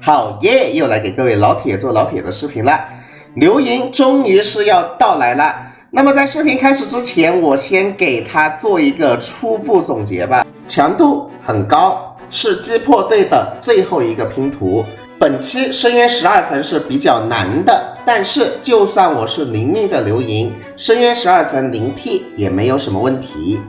好耶，又来给各位老铁做老铁的视频了。刘盈终于是要到来了。那么在视频开始之前，我先给他做一个初步总结吧。强度很高，是击破队的最后一个拼图。本期深渊12层是比较难的，但是就算我是0命的刘盈，深渊12层0T 也没有什么问题。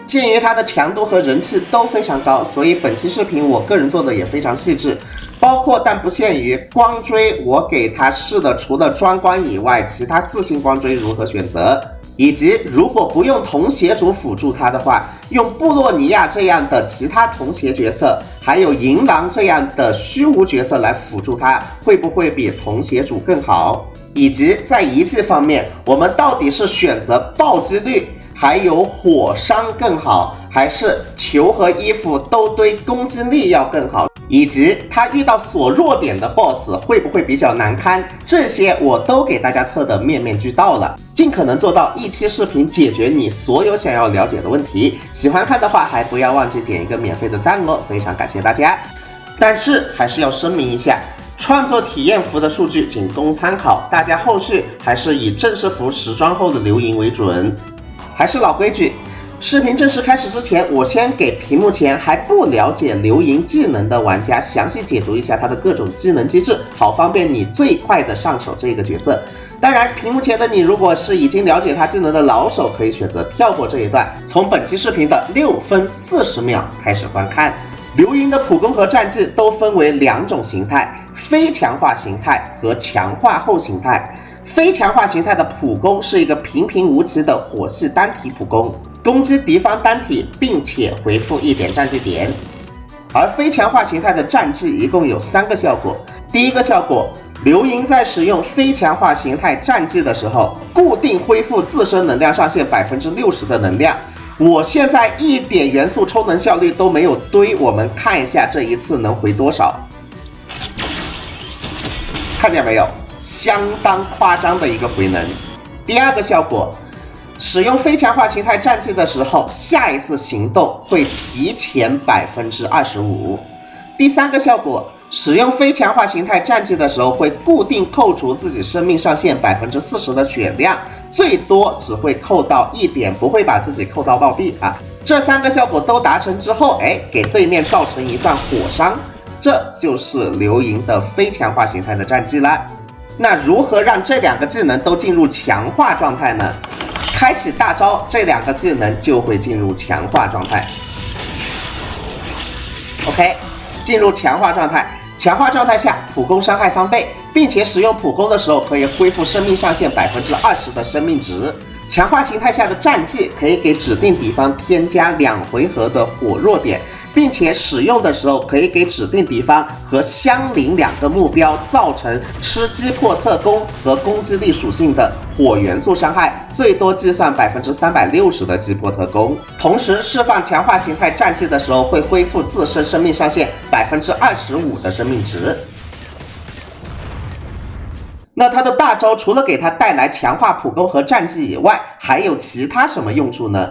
鉴于它的强度和人气都非常高，所以本期视频我个人做的也非常细致，包括但不限于光追，我给它试的除了专关以外，其他4星光追如何选择，以及如果不用同血主辅助它的话，用布洛尼亚这样的其他同血角色，还有银狼这样的虚无角色来辅助它，会不会比同血主更好？以及在遗迹方面，我们到底是选择暴击率还有火伤更好，还是球和衣服都堆攻击力要更好？以及他遇到所弱点的 BOSS 会不会比较难堪？这些我都给大家测得面面俱到了，尽可能做到一期视频解决你所有想要了解的问题。喜欢看的话，还不要忘记点一个免费的赞哦，非常感谢大家。但是还是要声明一下，创作体验服的数据仅供参考，大家后续还是以正式服时装后的刘盈为准。还是老规矩，视频正式开始之前，我先给屏幕前还不了解刘盈技能的玩家详细解读一下他的各种技能机制，好方便你最快的上手这个角色。当然，屏幕前的你如果是已经了解他技能的老手，可以选择跳过这一段，从本期视频的6分40秒开始观看。刘盈的普攻和战绩都分为2种形态，非强化形态和强化后形态。非强化形态的普攻是一个平平无奇的火系单体普攻，攻击敌方单体并且回复1点战绩点。而非强化形态的战绩一共有3个效果。第一个效果，刘盈在使用非强化形态战绩的时候，固定恢复自身能量上限 60% 的能量。我现在1点元素充能效率都没有堆，我们看一下这一次能回多少。看见没有？相当夸张的一个回能。第二个效果，使用非强化形态战绩的时候，下一次行动会提前 25%。第三个效果，使用非强化形态战绩的时候，会固定扣除自己生命上限 40% 的血量，最多只会扣到1点，不会把自己扣到暴毙啊。这3个效果都达成之后，给对面造成一段火伤，这就是刘盈的非强化形态的战绩啦。那如何让这2个技能都进入强化状态呢？开启大招，这2个技能就会进入强化状态。OK， 进入强化状态。强化状态下，普攻伤害翻倍，并且使用普攻的时候可以恢复生命上限 20% 的生命值。强化形态下的战绩可以给指定敌方添加2回合的火弱点，并且使用的时候可以给指定敌方和相邻2个目标造成吃击破特攻和攻击力属性的火元素伤害，最多计算 360% 的击破特攻。同时释放强化形态战绩的时候会恢复自身生命上限 25% 的生命值。那他的大招除了给他带来强化普攻和战绩以外，还有其他什么用处呢？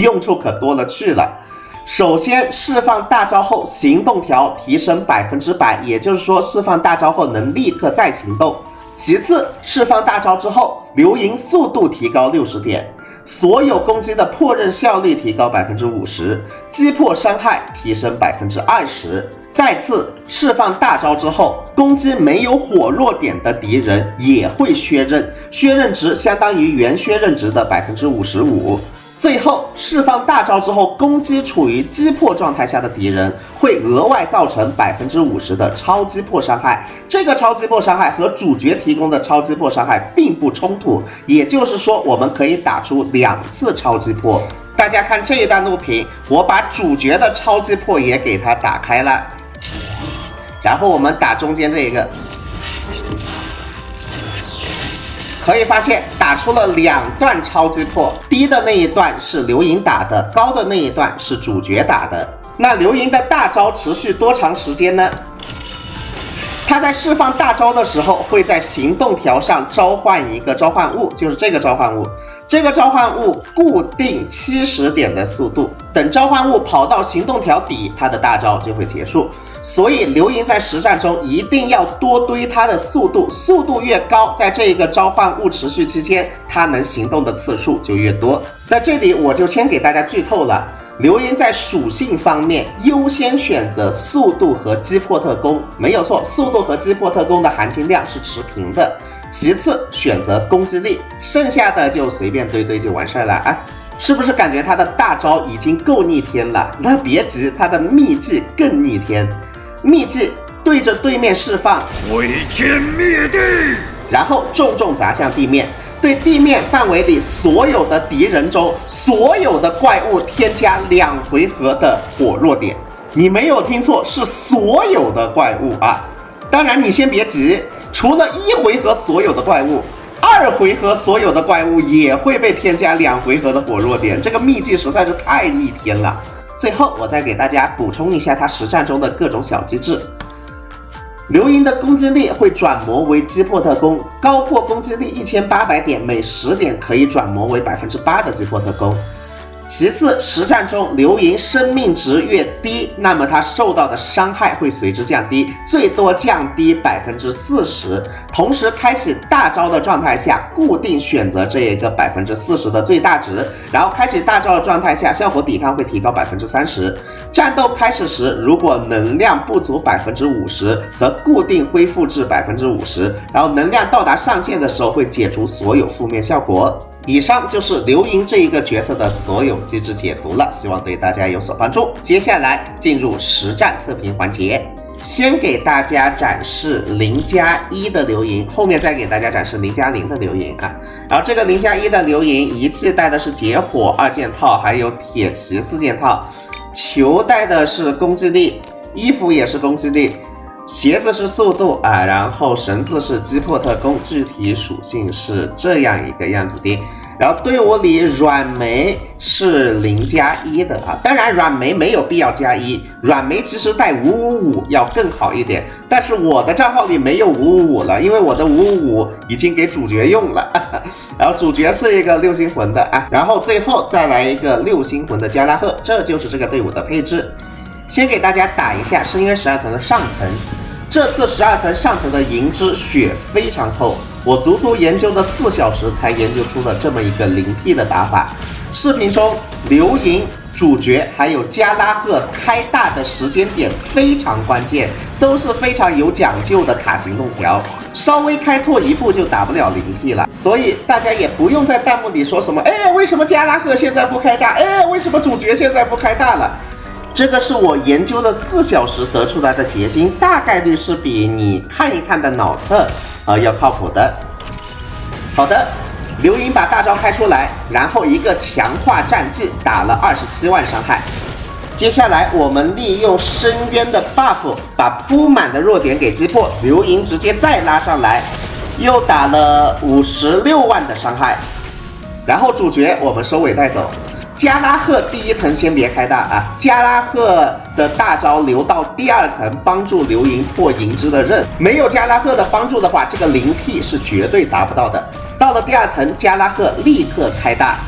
用处可多了去了。首先，释放大招后行动条提升 100%， 也就是说释放大招后能立刻再行动。其次，释放大招之后，刘盈速度提高60点，所有攻击的破刃效率提高 50%， 击破伤害提升 20%。再次释放大招之后，攻击没有火弱点的敌人也会削刃，削刃值相当于原削刃值的 55%。最后释放大招之后，攻击处于击破状态下的敌人会额外造成 50% 的超击破伤害，这个超击破伤害和主角提供的超击破伤害并不冲突，也就是说我们可以打出2次超击破。大家看这一段录屏，我把主角的超击破也给它打开了，然后我们打中间这一个，可以发现打出了2段超击破，低的那一段是刘盈打的，高的那一段是主角打的。那刘盈的大招持续多长时间呢？他在释放大招的时候，会在行动条上召唤一个召唤物，就是这个召唤物。这个召唤物固定70点的速度，等召唤物跑到行动条底，他的大招就会结束。所以刘盈在实战中一定要多堆他的速度，速度越高，在这个召唤物持续期间，他能行动的次数就越多。在这里我就先给大家剧透了，刘盈在属性方面优先选择速度和击破特攻，没有错，速度和击破特攻的含金量是持平的。其次选择攻击力，剩下的就随便堆堆就完事了啊！是不是感觉他的大招已经够逆天了？那别急，他的秘技更逆天。秘技对着对面释放毁天灭地，然后重重砸向地面，对地面范围里所有的敌人中所有的怪物添加2回合的火弱点。你没有听错，是所有的怪物啊！当然你先别急，除了1回合所有的怪物，2回合所有的怪物也会被添加2回合的火弱点。这个秘技实在是太逆天了。最后我再给大家补充一下他实战中的各种小机制。刘盈的攻击力会转魔为击破特攻，高破攻击力1800点，每10点可以转魔为8%的击破特攻。其次，实战中刘盈生命值越低，那么他受到的伤害会随之降低，最多降低40%。同时，开启大招的状态下，固定选择这一个40%的最大值，然后开启大招的状态下，效果抵抗会提高30%。战斗开始时，如果能量不足50%，则固定恢复至50%，然后能量到达上限的时候会解除所有负面效果。以上就是刘盈这一个角色的所有机制解读了，希望对大家有所帮助。接下来进入实战测评环节，先给大家展示0+1的刘盈，后面再给大家展示0+0的刘盈啊。然后这个0+1的刘盈，一技带的是劫火2件套，还有铁骑4件套，球带的是攻击力，衣服也是攻击力。鞋子是速度啊，然后绳子是击破特攻，具体属性是这样一个样子的。然后队伍里软梅是0+1的啊，当然软梅没有必要加1，软梅其实带555要更好一点，但是我的账号里没有555了，因为我的555已经给主角用了，然后主角是一个6星魂的啊，然后最后再来一个6星魂的加拉赫，这就是这个队伍的配置。先给大家打一下深渊12层的上层，这次12层上层的银之血非常厚，我足足研究了4小时才研究出了这么一个0T 的打法。视频中刘盈、主角还有加拉赫开大的时间点非常关键，都是非常有讲究的卡行动条，稍微开错一步就打不了0T 了。所以大家也不用在弹幕里说什么，为什么加拉赫现在不开大？为什么主角现在不开大了？这个是我研究了4小时得出来的结晶，大概率是比你看一看的脑测要靠谱的。好的，刘盈把大招开出来，然后一个强化战技打了27万伤害。接下来我们利用深渊的 buff 把铺满的弱点给击破，刘盈直接再拉上来，又打了56万的伤害。然后主角我们收尾带走。加拉赫第1层先别开大啊，加拉赫的大招留到第2层帮助刘盈破银之的刃，没有加拉赫的帮助的话，这个0T 是绝对达不到的。到了第2层，加拉赫立刻开大，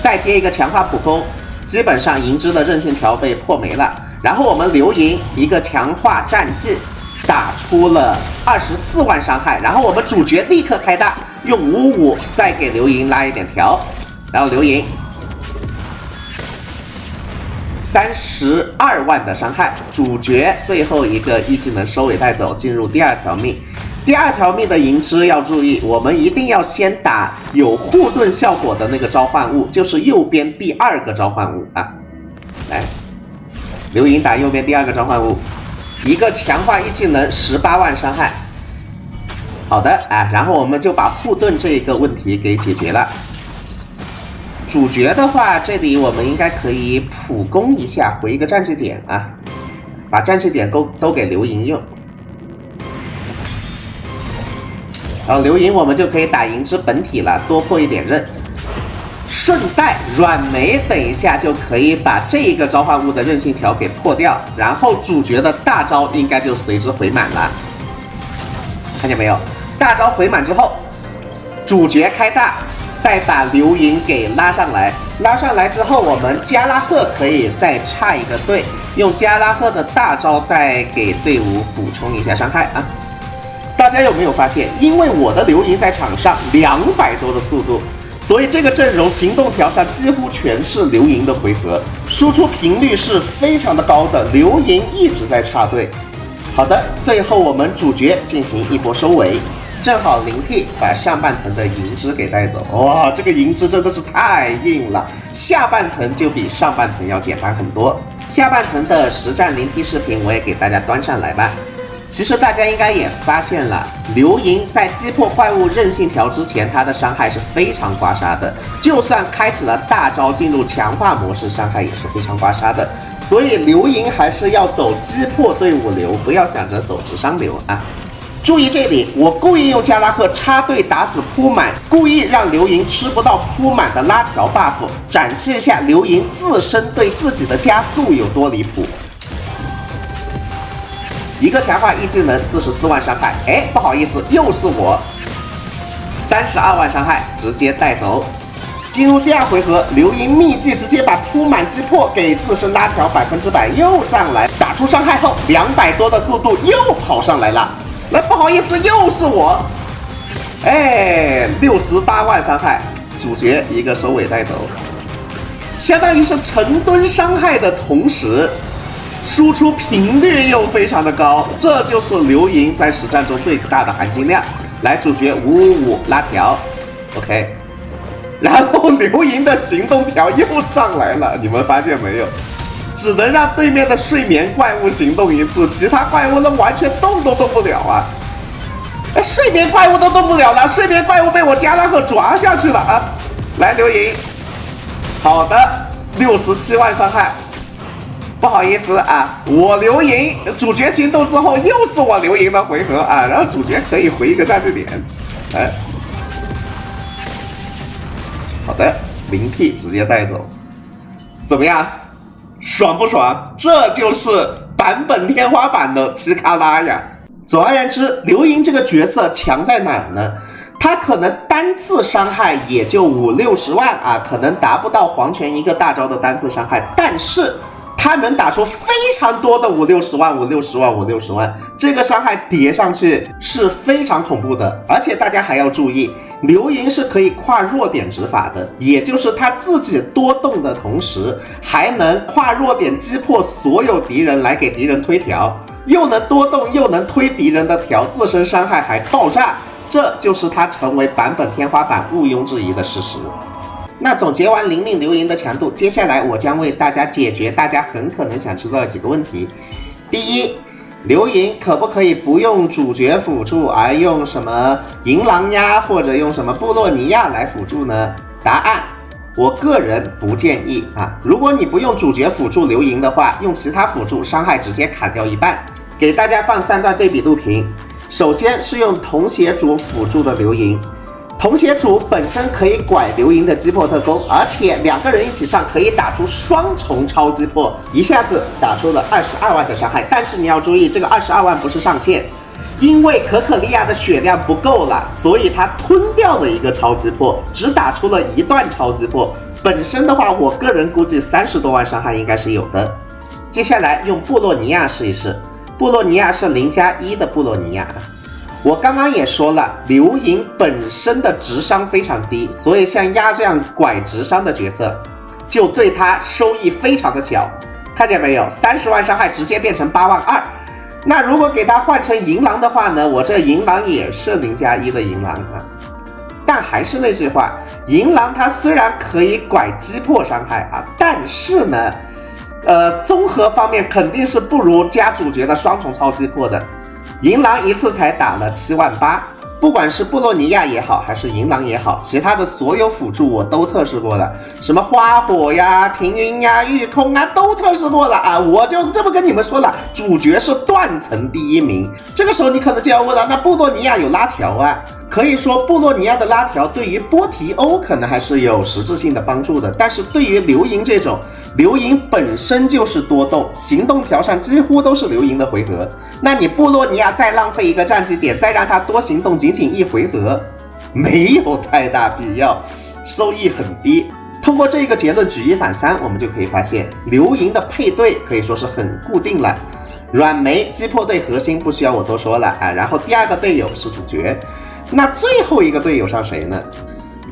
再接一个强化普攻，基本上银之的韧性条被破没了。然后我们刘盈一个强化战技打出了24万伤害，然后我们主角立刻开大，用555再给刘盈拉一点条，然后刘盈32万的伤害，主角最后一个一技能收尾带走，进入第2条命。第2条命的银之要注意，我们一定要先打有护盾效果的那个召唤物，就是右边第2个召唤物啊。来，刘盈打右边第2个召唤物，一个强化一技能18万伤害。好的啊，然后我们就把护盾这个问题给解决了。主角的话，这里我们应该可以普攻一下，回一个战绩点啊，把战绩点都给刘盈用。然后刘盈我们就可以打银之本体了，多破一点刃。顺带软梅等一下就可以把这一个召唤物的韧性条给破掉，然后主角的大招应该就随之回满了。看见没有？大招回满之后，主角开大。再把刘盈给拉上来。拉上来之后，我们加拉赫可以再插一个队，用加拉赫的大招再给队伍补充一下伤害啊！大家有没有发现，因为我的刘盈在场上200多的速度，所以这个阵容行动条上几乎全是刘盈的回合，输出频率是非常的高的。刘盈一直在插队。好的，最后我们主角进行一波收尾。正好灵替把上半层的银枝给带走，哇，这个银枝真的是太硬了，下半层就比上半层要简单很多。下半层的实战灵替视频我也给大家端上来吧。其实大家应该也发现了，刘盈在击破怪物韧性条之前，他的伤害是非常刮痧的，就算开启了大招进入强化模式，伤害也是非常刮痧的。所以刘盈还是要走击破队伍流，不要想着走智商流啊。注意这里，我故意用加拉赫插队打死扑满，故意让刘盈吃不到扑满的拉条 buff， 展示一下刘盈自身对自己的加速有多离谱。一个强化一技能44万伤害，哎，不好意思，又是我，32万伤害直接带走。进入第二回合，刘盈秘技直接把扑满击破，给自身拉条100%又上来，打出伤害后200多的速度又跑上来了。那不好意思，又是我，哎，68万伤害，主角一个收尾带走，相当于是成吨伤害的同时，输出频率又非常的高，这就是刘盈在实战中最大的含金量。来，主角555拉条 ，OK， 然后刘盈的行动条又上来了，你们发现没有？只能让对面的睡眠怪物行动一次，其他怪物呢完全动都动不了啊！哎，睡眠怪物都动不了了，睡眠怪物被我加拉赫抓下去了啊！来，刘盈，好的，67万伤害，不好意思啊，我刘盈主角行动之后又是我刘盈的回合啊，然后主角可以回一个战绩点，哎，好的，灵替直接带走，怎么样？爽不爽？这就是版本天花板的奇卡拉呀！总而言之，刘盈这个角色强在哪儿呢？他可能单次伤害也就50-60万啊，可能达不到黄泉一个大招的单次伤害，但是他能打出非常多的50-60万，这个伤害叠上去是非常恐怖的。而且大家还要注意，刘盈是可以跨弱点执法的，也就是他自己多动的同时，还能跨弱点击破所有敌人来给敌人推条，又能多动又能推敌人的条，自身伤害还爆炸，这就是他成为版本天花板毋庸置疑的事实。那总结完灵命刘盈的强度，接下来我将为大家解决大家很可能想知道的几个问题。第一，刘盈可不可以不用主角辅助，而用什么银狼呀，或者用什么布洛尼亚来辅助呢？答案，我个人不建议啊。如果你不用主角辅助刘盈的话，用其他辅助，伤害直接砍掉一半。给大家放3段对比录屏。首先是用同血主辅助的刘盈。同血主本身可以拐刘盈的击破特攻，而且2个人一起上可以打出双重超击破，一下子打出了22万的伤害。但是你要注意，这个22万不是上限，因为可可利亚的血量不够了，所以他吞掉了一个超击破，只打出了1段超击破。本身的话，我个人估计30多万伤害应该是有的。接下来用布洛尼亚试一试，布洛尼亚是0+1的布洛尼亚。我刚刚也说了，刘盈本身的智商非常低，所以像鸭这样拐智商的角色，就对他收益非常的小。看见没有？30万伤害直接变成8万2。那如果给他换成银狼的话呢？我这银狼也是0+1的银狼啊。但还是那句话，银狼它虽然可以拐击破伤害啊，但是呢，综合方面肯定是不如加主角的双重超击破的。银狼一次才打了7万8，不管是布洛尼亚也好，还是银狼也好，其他的所有辅助我都测试过了，什么花火呀、停云呀、御空啊，都测试过了啊！我就这么跟你们说了，主角是断层第1名。这个时候你可能就要问了，那布洛尼亚有拉条啊？可以说布洛尼亚的拉条对于波提欧可能还是有实质性的帮助的，但是对于刘盈这种，刘盈本身就是多动，行动条上几乎都是刘盈的回合，那你布洛尼亚再浪费一个战绩点，再让他多行动仅1回合，没有太大必要。收益很低。通过这个结论举一反三，我们就可以发现刘盈的配对可以说是很固定了。软梅击破队核心不需要我多说了啊，然后第二个队友是主角，那最后一个队友上谁呢？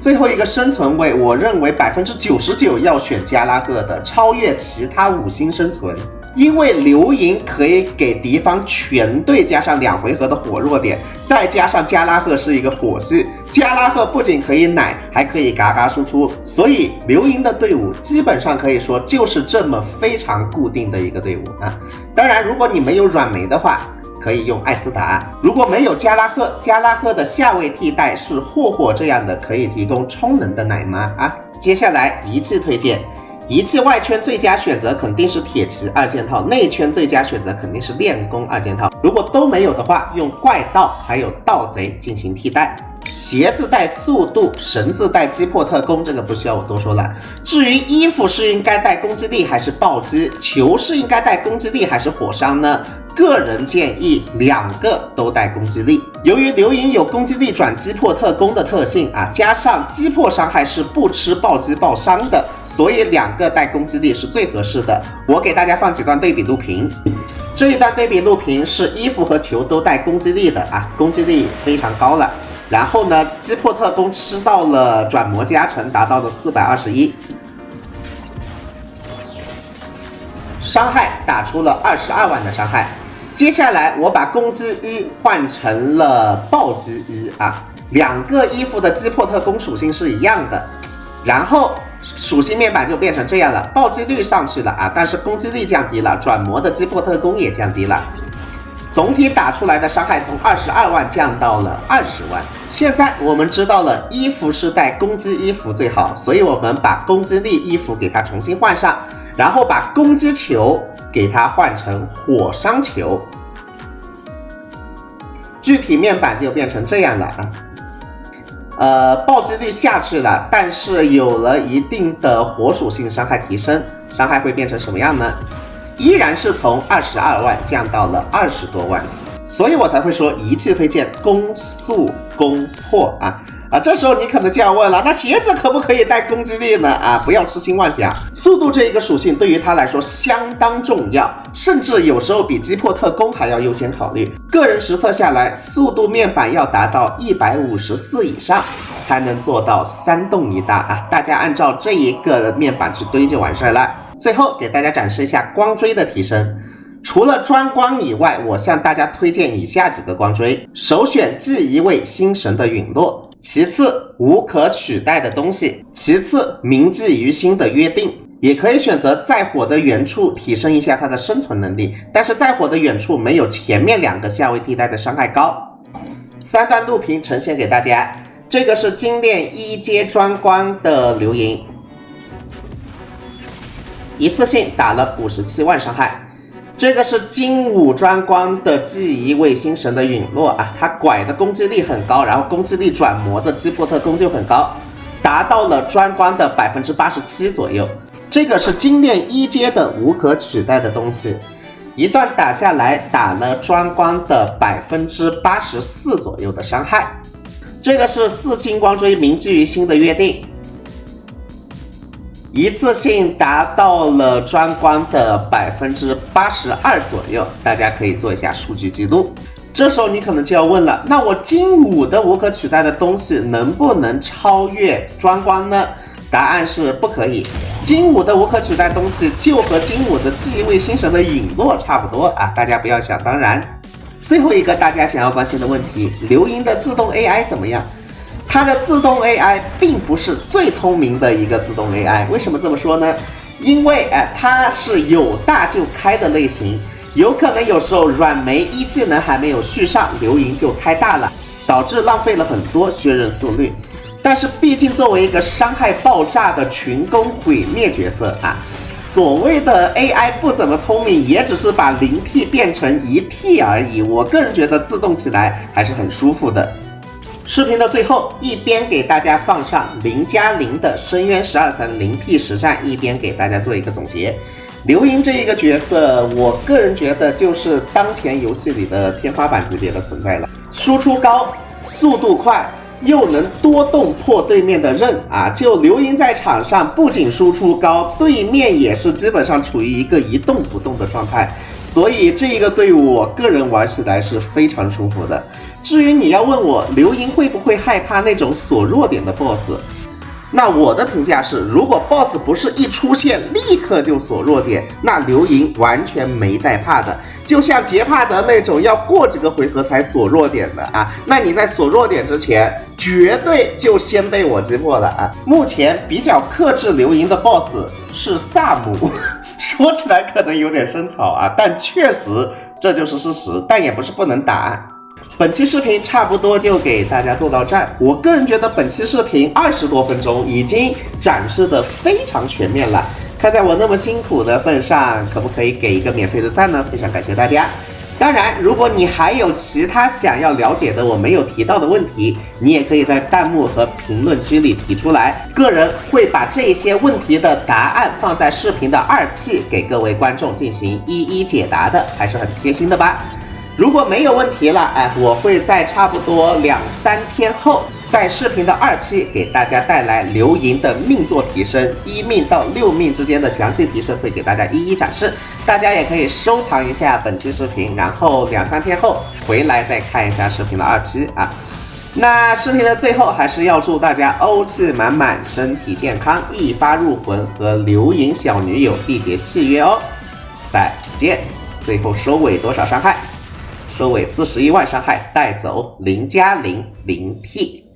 最后一个生存位，我认为99%要选加拉赫的，超越其他5星生存。因为刘盈可以给敌方全队加上2回合的火弱点，再加上加拉赫是一个火系，加拉赫不仅可以奶，还可以嘎嘎输出，所以刘盈的队伍基本上可以说就是这么非常固定的一个队伍啊。当然，如果你没有软梅的话，可以用艾斯达；如果没有加拉赫，加拉赫的下位替代是霍霍这样的可以提供充能的奶妈啊。接下来遗迹推荐。遗迹外圈最佳选择肯定是铁骑2件套，内圈最佳选择肯定是练功2件套。如果都没有的话，用怪盗还有盗贼进行替代。鞋子带速度，绳子带击破特攻，这个不需要我多说了。至于衣服是应该带攻击力还是暴击，球是应该带攻击力还是火伤呢？个人建议2个都带攻击力。由于刘盈有攻击力转击破特攻的特性啊，加上击破伤害是不吃暴击爆伤的，所以2个带攻击力是最合适的。我给大家放几段对比录屏。这一段对比录屏是衣服和球都带攻击力的啊，攻击力非常高了。然后呢，击破特攻吃到了转魔加成，达到了421，伤害打出了22万的伤害。接下来我把攻击1换成了暴击1啊，2个衣服的击破特攻属性是一样的，然后属性面板就变成这样了，暴击率上去了啊，但是攻击力降低了，转魔的击破特攻也降低了。总体打出来的伤害从22万降到了20万。现在我们知道了衣服是带攻击衣服最好，所以我们把攻击力衣服给它重新换上，然后把攻击球给它换成火伤球，具体面板就变成这样了啊。暴击率下去了，但是有了一定的火属性伤害提升，伤害会变成什么样呢？依然是从22万降到了20多万，所以我才会说一气推荐攻速攻破啊！这时候你可能就要问了，那鞋子可不可以带攻击力呢？啊，不要痴心妄想，速度这一个属性对于他来说相当重要，甚至有时候比击破特攻还要优先考虑。个人实测下来，速度面板要达到154以上才能做到3动1大啊！大家按照这一个面板去堆就完事了。最后给大家展示一下光锥的提升，除了专光以外，我向大家推荐以下几个光锥：首选记一位星神的陨落，其次无可取代的东西，其次铭记于心的约定。也可以选择在火的远处提升一下它的生存能力，但是在火的远处没有前面2个下位替代的伤害高。3段录屏呈现给大家，这个是精炼1阶专光的刘盈，一次性打了57万伤害。这个是精武专光的记一位星神的陨落啊，它拐的攻击力很高，然后攻击力转魔的击破特攻就很高，达到了专光的87%左右。这个是精炼1阶的无可取代的东西，一段打下来打了专光的84%左右的伤害。这个是4星光锥铭记于心的约定，一次性达到了专光的82%左右，大家可以做一下数据记录。这时候你可能就要问了，那我精武的无可取代的东西能不能超越专光呢？答案是不可以。精武的无可取代东西就和精武的记一位星神的陨落差不多啊，大家不要想当然。最后一个大家想要关心的问题，刘盈的自动 AI 怎么样？它的自动 AI 并不是最聪明的一个自动 AI， 为什么这么说呢？因为它是有大就开的类型，有可能有时候软梅1技能还没有续上，刘盈就开大了，导致浪费了很多血刃速率。但是毕竟作为一个伤害爆炸的群攻毁灭角色啊，所谓的 AI 不怎么聪明，也只是把0T 变成1T 而已。我个人觉得自动起来还是很舒服的。视频的最后，一边给大家放上0+0的深渊12层0T 实战，一边给大家做一个总结。刘盈这一个角色，我个人觉得就是当前游戏里的天花板级别的存在了，输出高，速度快，又能多动破对面的刃啊！就刘盈在场上不仅输出高，对面也是基本上处于一个一动不动的状态，所以这一个队伍我个人玩起来是非常舒服的。至于你要问我刘盈会不会害怕那种锁弱点的 BOSS， 那我的评价是，如果 BOSS 不是一出现立刻就锁弱点，那刘盈完全没在怕的。就像杰帕德那种要过几个回合才锁弱点的啊，那你在锁弱点之前，绝对就先被我击破了啊！目前比较克制刘盈的 BOSS 是萨姆，说起来可能有点生草啊，但确实这就是事实，但也不是不能打。本期视频差不多就给大家做到这儿，我个人觉得本期视频20多分钟已经展示的非常全面了。看在我那么辛苦的份上，可不可以给一个免费的赞呢？非常感谢大家。当然，如果你还有其他想要了解的我没有提到的问题，你也可以在弹幕和评论区里提出来，个人会把这些问题的答案放在视频的2P 给各位观众进行一一解答的，还是很贴心的吧。如果没有问题了，我会在差不多2-3天后，在视频的2P 给大家带来刘盈的命座提升，1命到6命之间的详细提升会给大家一一展示。大家也可以收藏一下本期视频，然后2-3天后回来再看一下视频的2P啊。那视频的最后还是要祝大家欧气满满，身体健康，一发入魂，和刘盈小女缔结契约哦。再见。最后收尾多少伤害？收尾41万伤害，带走0+0 0T。